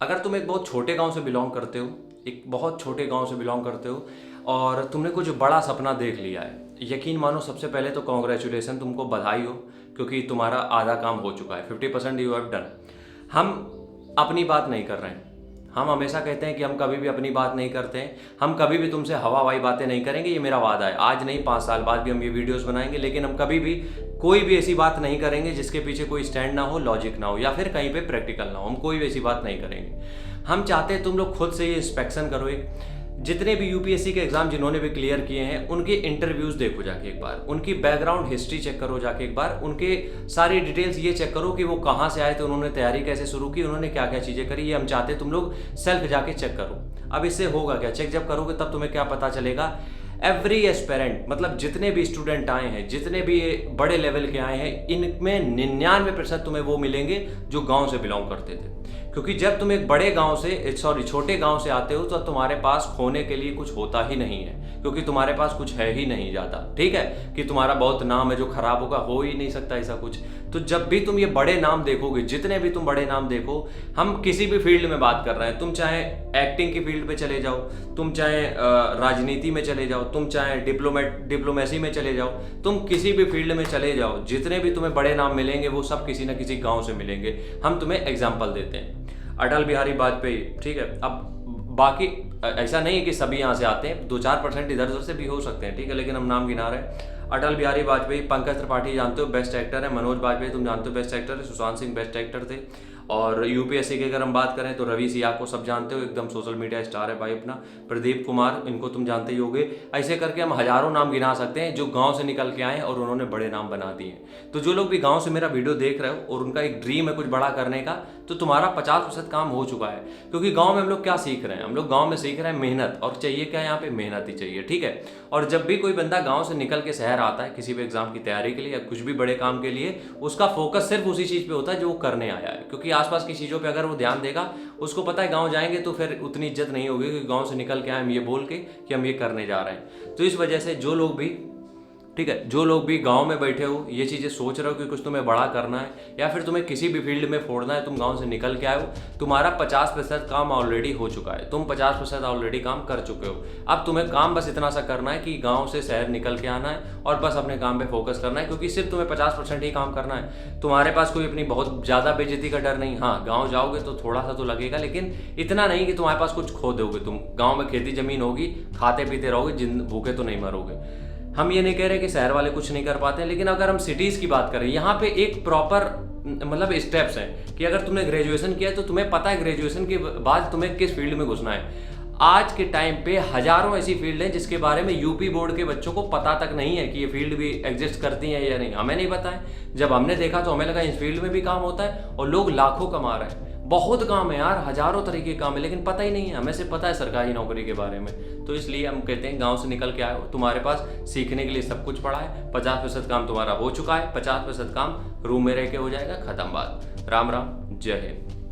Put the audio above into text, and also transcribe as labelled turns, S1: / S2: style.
S1: अगर तुम एक बहुत छोटे गांव से बिलोंग करते हो, एक बहुत छोटे गांव से बिलोंग करते हो और तुमने कुछ बड़ा सपना देख लिया है, यकीन मानो सबसे पहले तो कॉन्ग्रेचुलेसन, तुमको बधाई हो, क्योंकि तुम्हारा आधा काम हो चुका है। 50% यू हैव डन। हम अपनी बात नहीं कर रहे हैं। हम हमेशा कहते हैं कि हम कभी भी अपनी बात नहीं करते हैं। हम कभी भी तुमसे हवाई बातें नहीं करेंगे, ये मेरा वादा है। आज नहीं, 5 साल बाद भी हम ये वीडियोस बनाएंगे, लेकिन हम कभी भी कोई भी ऐसी बात नहीं करेंगे जिसके पीछे कोई स्टैंड ना हो, लॉजिक ना हो, या फिर कहीं पे प्रैक्टिकल ना हो। हम कोई भी ऐसी बात नहीं करेंगे। हम चाहते हैं तुम लोग खुद से ये इंस्पेक्शन करो। एक जितने भी यूपीएससी के एग्जाम जिन्होंने भी क्लियर किए हैं, उनके इंटरव्यूज देखो जाके एक बार, उनकी बैकग्राउंड हिस्ट्री चेक करो जाके एक बार, उनके सारी डिटेल्स ये चेक करो कि वो कहाँ से आए थे, उन्होंने तैयारी कैसे शुरू की, उन्होंने क्या क्या चीज़ें करी। ये हम चाहते हैं तुम लोग सेल्फ जाके चेक करो। अब इससे होगा क्या, चेक जब करोगे तब तुम्हें क्या पता चलेगा। एवरी एस्पेरेंट, मतलब जितने भी स्टूडेंट आए हैं, जितने भी बड़े लेवल के आए हैं, इनमें 99% तुम्हें वो मिलेंगे जो गांव से बिलोंग करते थे। क्योंकि जब तुम एक बड़े गांव से, छोटे गांव से आते हो, तो तुम्हारे पास खोने के लिए कुछ होता ही नहीं है, क्योंकि तुम्हारे पास कुछ है ही नहीं ज़्यादा। ठीक है कि तुम्हारा बहुत नाम है जो खराब होगा, हो ही नहीं सकता ऐसा कुछ। तो जब भी तुम ये बड़े नाम देखोगे, जितने भी तुम बड़े नाम देखो, हम किसी भी फील्ड में बात कर रहे हैं, तुम चाहे एक्टिंग की फील्ड पे चले जाओ, तुम चाहे राजनीति में चले जाओ, तुम चाहे डिप्लोमेसी में चले जाओ, तुम किसी भी फील्ड में चले जाओ, जितने भी तुम्हें बड़े नाम मिलेंगे वो सब किसी न किसी गांव से मिलेंगे। हम तुम्हें एग्जाम्पल देते हैं, अटल बिहारी वाजपेयी। ठीक है, अब बाकी ऐसा नहीं है कि सभी यहाँ से आते हैं, 2-4% इधर उधर से भी हो सकते हैं। ठीक है, लेकिन हम नाम गिना रहे हैं। अटल बिहारी वाजपेयी, पंकज त्रिपाठी जानते हो, बेस्ट एक्टर है। मनोज वाजपेयी तुम जानते हो, बेस्ट एक्टर है। सुशांत सिंह बेस्ट एक्टर थे। और यूपीएससी की अगर हम बात करें तो रवि सिया को सब जानते हो, एकदम सोशल मीडिया स्टार है भाई अपना। प्रदीप कुमार, इनको तुम जानते ही होगे। ऐसे करके हम हजारों नाम गिना सकते हैं जो गांव से निकल के आए और उन्होंने बड़े नाम बना दिए। तो जो लोग भी गांव से मेरा वीडियो देख रहे हो और उनका एक ड्रीम है कुछ बड़ा करने का, तो तुम्हारा 50% काम हो चुका है। क्योंकि गांव में हम लोग क्या सीख रहे हैं, हम लोग गांव में सीख रहे हैं मेहनत, और चाहिए क्या यहाँ पे, मेहनत ही चाहिए। ठीक है, और जब भी कोई बंदा गांव से निकल के शहर आता है किसी भी एग्जाम की तैयारी के लिए या कुछ भी बड़े काम के लिए, उसका फोकस सिर्फ उसी चीज पे होता है जो वो करने आया है। क्योंकि आसपास की चीजों पे अगर वो ध्यान देगा, उसको पता है गांव जाएंगे तो फिर उतनी इज्जत नहीं होगी कि गांव से निकल के आए हम ये बोल के कि हम ये करने जा रहे हैं। तो इस वजह से जो लोग भी, ठीक है, जो लोग भी गांव में बैठे हो, ये चीज़ें सोच रहे हो कि कुछ तुम्हें बड़ा करना है या फिर तुम्हें किसी भी फील्ड में फोड़ना है, तुम गांव से निकल के आए हो, तुम्हारा 50% काम ऑलरेडी हो चुका है। तुम 50% ऑलरेडी काम कर चुके हो। अब तुम्हें काम बस इतना सा करना है कि गांव से शहर निकल के आना है और बस अपने काम पे फोकस करना है। क्योंकि सिर्फ तुम्हें 50% ही काम करना है। तुम्हारे पास कोई अपनी बहुत ज़्यादा बेइज्जती का डर नहीं। हाँ, गाँव जाओगे तो थोड़ा सा तो लगेगा, लेकिन इतना नहीं कि तुम्हारे पास कुछ खो दोगे। तुम गाँव में खेती ज़मीन होगी, खाते पीते रहोगे, भूखे तो नहीं मरोगे। हम ये नहीं कह रहे कि शहर वाले कुछ नहीं कर पाते, लेकिन अगर हम सिटीज़ की बात करें, यहाँ पे एक प्रॉपर मतलब स्टेप्स हैं कि अगर तुमने ग्रेजुएशन किया है तो तुम्हें पता है ग्रेजुएशन के बाद तुम्हें किस फील्ड में घुसना है। आज के टाइम पे हजारों ऐसी फील्ड हैं जिसके बारे में यूपी बोर्ड के बच्चों को पता तक नहीं है कि ये फील्ड भी एग्जिस्ट करती हैं या नहीं। हमें नहीं पता है। जब हमने देखा तो हमें लगा इस फील्ड में भी काम होता है और लोग लाखों कमा रहे हैं। बहुत काम है यार, हजारों तरीके के काम है, लेकिन पता ही नहीं है। हमें सिर्फ पता है सरकारी नौकरी के बारे में। तो इसलिए हम कहते हैं गांव से निकल के आए हो, तुम्हारे पास सीखने के लिए सब कुछ पड़ा है। 50% काम तुम्हारा हो चुका है, 50% काम रूम में रह के हो जाएगा। खत्म बात। राम राम, जय हिंद।